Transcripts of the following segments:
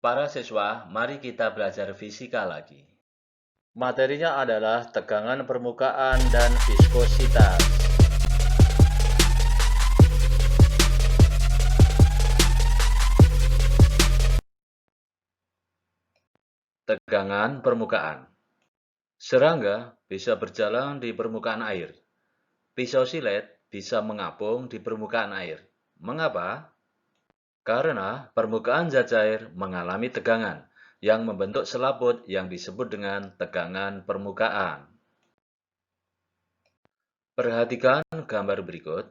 Para siswa, mari kita belajar fisika lagi. Materinya adalah tegangan permukaan dan viskositas. Tegangan permukaan. Serangga bisa berjalan di permukaan air. Pisau silet bisa mengapung di permukaan air. Mengapa? Karena permukaan zat cair mengalami tegangan yang membentuk selaput yang disebut dengan tegangan permukaan. Perhatikan gambar berikut.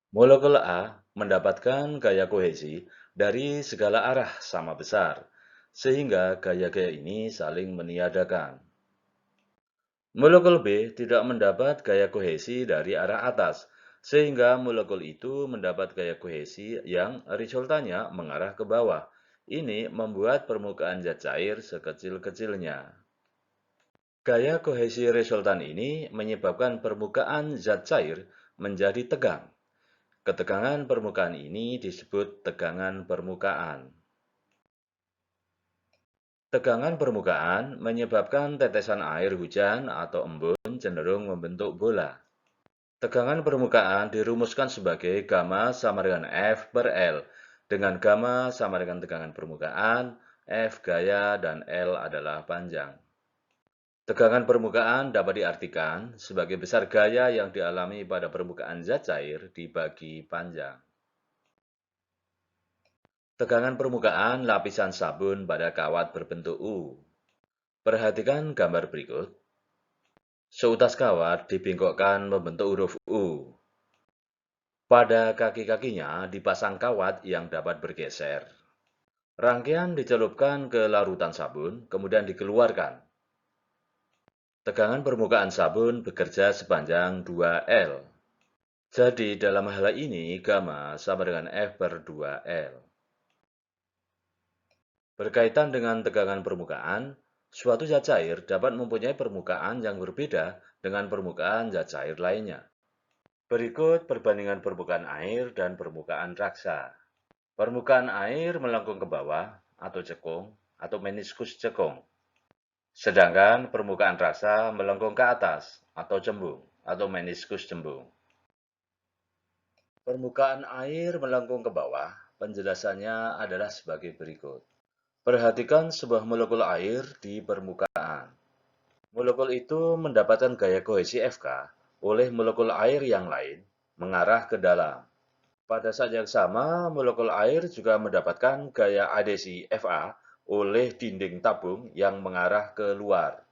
Molekul A mendapatkan gaya kohesi dari segala arah sama besar, sehingga gaya-gaya ini saling meniadakan. Molekul B tidak mendapat gaya kohesi dari arah atas, sehingga molekul itu mendapat gaya kohesi yang resultannya mengarah ke bawah. Ini membuat permukaan zat cair sekecil-kecilnya. Gaya kohesi resultan ini menyebabkan permukaan zat cair menjadi tegang. Ketegangan permukaan ini disebut tegangan permukaan. Tegangan permukaan menyebabkan tetesan air hujan atau embun cenderung membentuk bola. Tegangan permukaan dirumuskan sebagai gamma sama dengan F per L, dengan gamma sama dengan tegangan permukaan, F gaya, dan L adalah panjang. Tegangan permukaan dapat diartikan sebagai besar gaya yang dialami pada permukaan zat cair dibagi panjang. Tegangan permukaan lapisan sabun pada kawat berbentuk U. Perhatikan gambar berikut. Seutas kawat dibengkokkan membentuk huruf U. Pada kaki-kakinya dipasang kawat yang dapat bergeser. Rangkaian dicelupkan ke larutan sabun, kemudian dikeluarkan. Tegangan permukaan sabun bekerja sepanjang 2L. Jadi dalam hal ini gamma sama dengan F per 2L. Berkaitan dengan tegangan permukaan, suatu zat cair dapat mempunyai permukaan yang berbeda dengan permukaan zat cair lainnya. Berikut perbandingan permukaan air dan permukaan raksa. Permukaan air melengkung ke bawah atau cekung atau meniskus cekung. Sedangkan permukaan raksa melengkung ke atas atau cembung atau meniskus cembung. Permukaan air melengkung ke bawah, penjelasannya adalah sebagai berikut. Perhatikan sebuah molekul air di permukaan. Molekul itu mendapatkan gaya kohesi Fk oleh molekul air yang lain mengarah ke dalam. Pada saat yang sama, molekul air juga mendapatkan gaya adhesi Fa oleh dinding tabung yang mengarah ke luar.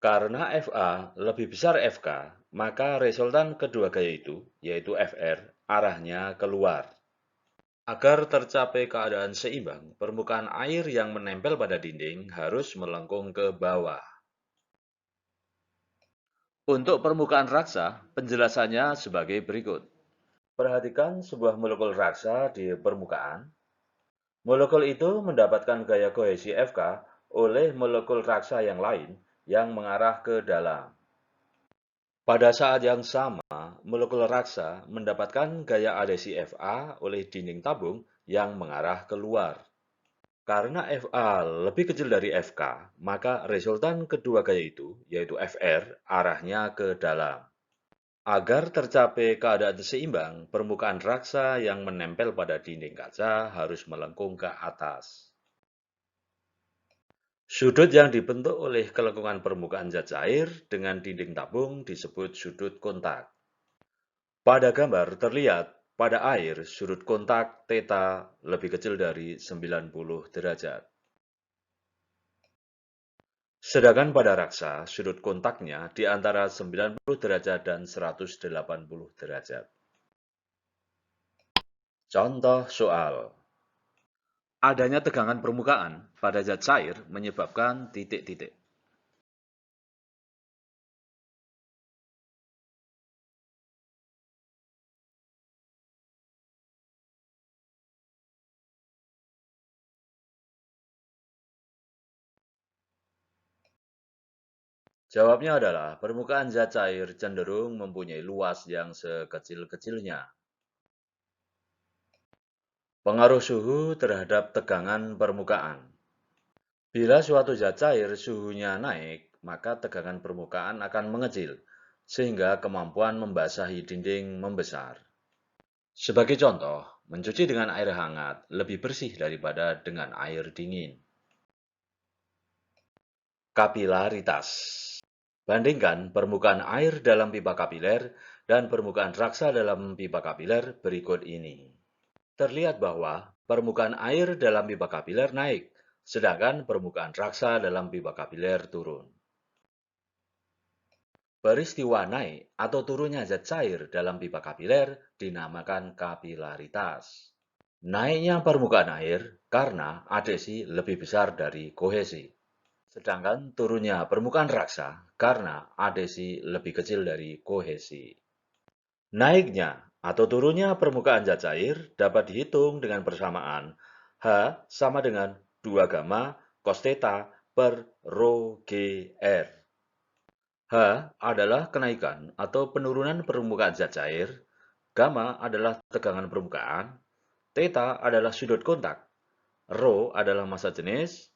Karena Fa lebih besar Fk, maka resultan kedua gaya itu, yaitu Fr, arahnya keluar. Agar tercapai keadaan seimbang, permukaan air yang menempel pada dinding harus melengkung ke bawah. Untuk permukaan raksa, penjelasannya sebagai berikut. Perhatikan sebuah molekul raksa di permukaan. Molekul itu mendapatkan gaya kohesi Fk oleh molekul raksa yang lain yang mengarah ke dalam. Pada saat yang sama, molekul raksa mendapatkan gaya adhesi Fa oleh dinding tabung yang mengarah keluar. Karena Fa lebih kecil dari Fk, maka resultan kedua gaya itu, yaitu Fr, arahnya ke dalam. Agar tercapai keadaan seimbang, permukaan raksa yang menempel pada dinding kaca harus melengkung ke atas. Sudut yang dibentuk oleh kelengkungan permukaan zat cair dengan dinding tabung disebut sudut kontak. Pada gambar terlihat, pada air sudut kontak θ lebih kecil dari 90 derajat. Sedangkan pada raksa, sudut kontaknya di antara 90 derajat dan 180 derajat. Contoh soal. Adanya tegangan permukaan pada zat cair menyebabkan titik-titik. Jawabnya adalah permukaan zat cair cenderung mempunyai luas yang sekecil-kecilnya. Pengaruh suhu terhadap tegangan permukaan. Bila suatu zat cair suhunya naik, maka tegangan permukaan akan mengecil, sehingga kemampuan membasahi dinding membesar. Sebagai contoh, mencuci dengan air hangat lebih bersih daripada dengan air dingin. Kapilaritas. Bandingkan permukaan air dalam pipa kapiler dan permukaan raksa dalam pipa kapiler berikut ini. Terlihat bahwa permukaan air dalam pipa kapiler naik, sedangkan permukaan raksa dalam pipa kapiler turun. Peristiwa naik atau turunnya zat cair dalam pipa kapiler dinamakan kapilaritas. Naiknya permukaan air karena adesi lebih besar dari kohesi. Sedangkan turunnya permukaan raksa karena adesi lebih kecil dari kohesi. Naiknya atau turunnya permukaan zat cair dapat dihitung dengan persamaan H sama dengan 2 gamma cos theta per rho g r. H adalah kenaikan atau penurunan permukaan zat cair, gamma adalah tegangan permukaan, theta adalah sudut kontak, rho adalah massa jenis,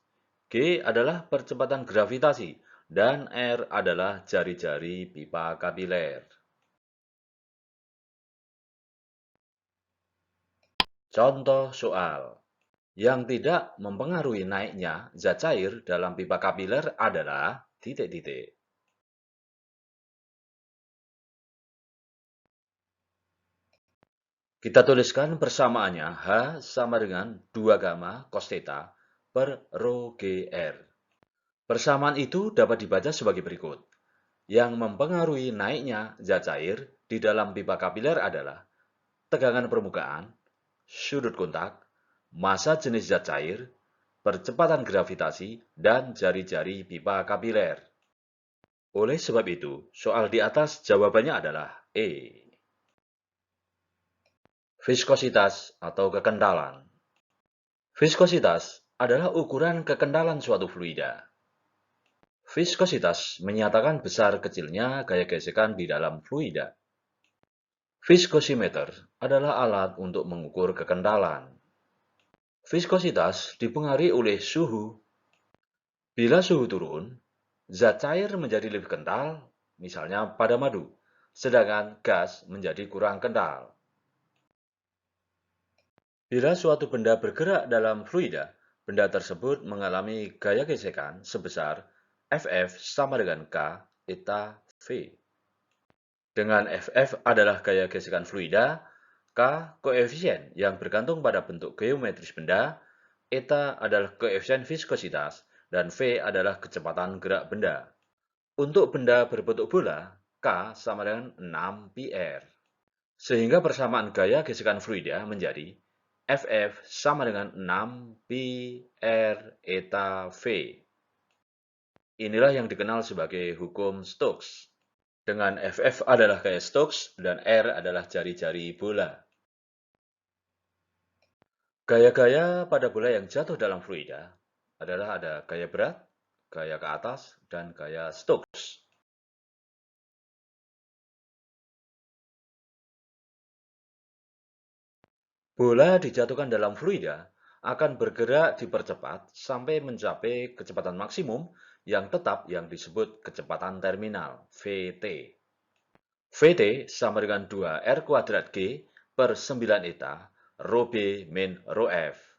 G adalah percepatan gravitasi, dan R adalah jari-jari pipa kapiler. Contoh soal. Yang tidak mempengaruhi naiknya zat cair dalam pipa kapiler adalah titik-titik. Kita tuliskan persamaannya H sama dengan 2 gamma cos theta per rho g r. Persamaan itu dapat dibaca sebagai berikut. Yang mempengaruhi naiknya zat cair di dalam pipa kapiler adalah tegangan permukaan, sudut kontak, massa jenis zat cair, percepatan gravitasi, dan jari-jari pipa kapiler. Oleh sebab itu, soal di atas jawabannya adalah E. Viskositas atau kekentalan. Viskositas adalah ukuran kekentalan suatu fluida. Viskositas menyatakan besar kecilnya gaya gesekan di dalam fluida. Viskosimeter adalah alat untuk mengukur kekentalan. Viskositas dipengaruhi oleh suhu. Bila suhu turun, zat cair menjadi lebih kental, misalnya pada madu, sedangkan gas menjadi kurang kental. Bila suatu benda bergerak dalam fluida, benda tersebut mengalami gaya gesekan sebesar Ff sama dengan K eta V. Dengan Ff adalah gaya gesekan fluida, K koefisien yang bergantung pada bentuk geometris benda, eta adalah koefisien viskositas, dan V adalah kecepatan gerak benda. Untuk benda berbentuk bola, K sama dengan 6 πr. Sehingga persamaan gaya gesekan fluida menjadi Ff sama dengan 6 pi r eta V. Inilah yang dikenal sebagai hukum Stokes. Dengan Ff adalah gaya Stokes dan R adalah jari-jari bola. Gaya-gaya pada bola yang jatuh dalam fluida adalah ada gaya berat, gaya ke atas, dan gaya Stokes. Bola dijatuhkan dalam fluida akan bergerak dipercepat sampai mencapai kecepatan maksimum yang tetap yang disebut kecepatan terminal, Vt. Vt sama dengan 2 R² G per 9 eta, rho B min rho F.